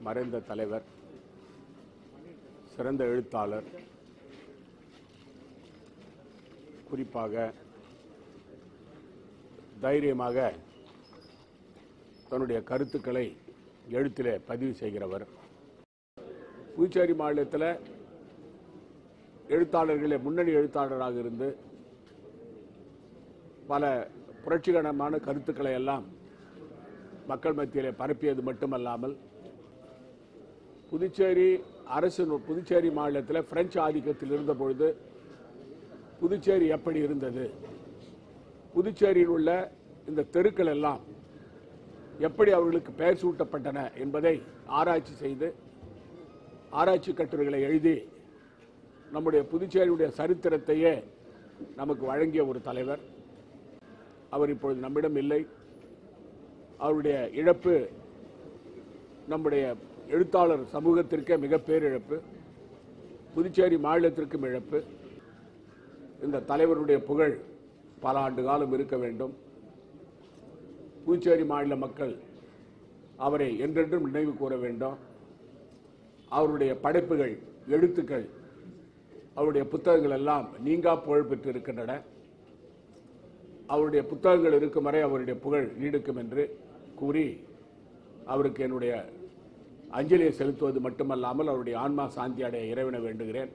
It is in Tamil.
மறைந்த தலைவர், சிறந்த எழுத்தாளர், குறிப்பாக தைரியமாக தன்னுடைய கருத்துக்களை எழுத்திலே பதிவு செய்கிறவர். புதுச்சேரி மாநிலத்தில் எழுத்தாளர்களே முன்னணி எழுத்தாளராக இருந்து பல புரட்சிகரமான கருத்துக்களை எல்லாம் மக்கள் மத்தியிலே பரப்பியது மட்டுமல்லாமல் புதுச்சேரி மாநிலத்தில் பிரெஞ்சு ஆதிக்கத்தில் இருந்த பொழுது புதுச்சேரி எப்படி இருந்தது, புதுச்சேரியில் உள்ள இந்த தெருக்கள் எல்லாம் எப்படி அவர்களுக்கு பெயர் சூட்டப்பட்டன என்பதை ஆராய்ச்சி செய்து ஆராய்ச்சி கட்டுரைகளை எழுதி நம்முடைய புதுச்சேரியுடைய சரித்திரத்தையே நமக்கு வழங்கிய ஒரு தலைவர். அவர் இப்பொழுது நம்மிடம் இல்லை. அவருடைய இழப்பு நம்முடைய எழுத்தாளர் சமூகத்திற்கே மிக பேரிழப்பு, புதுச்சேரி மாநிலத்திற்கும் இழப்பு. இந்த தலைவருடைய புகழ் பல ஆண்டு காலம் இருக்க வேண்டும். புதுச்சேரி மாநில மக்கள் அவரை என்றென்றும் நினைவு கூற வேண்டும். அவருடைய படைப்புகள், எழுத்துக்கள், அவருடைய புத்தகங்கள் எல்லாம் நீங்கா புகழ் பெற்று இருக்கின்றன. அவருடைய புத்தகங்கள் இருக்கும் வரை அவருடைய புகழ் நீடிக்கும் என்று கூறி அவருக்கு என்னுடைய அஞ்சலியை செலுத்துவது மட்டுமல்லாமல் அவருடைய ஆன்மா சாந்தி அடைய இறைவனை வேண்டுகிறேன்.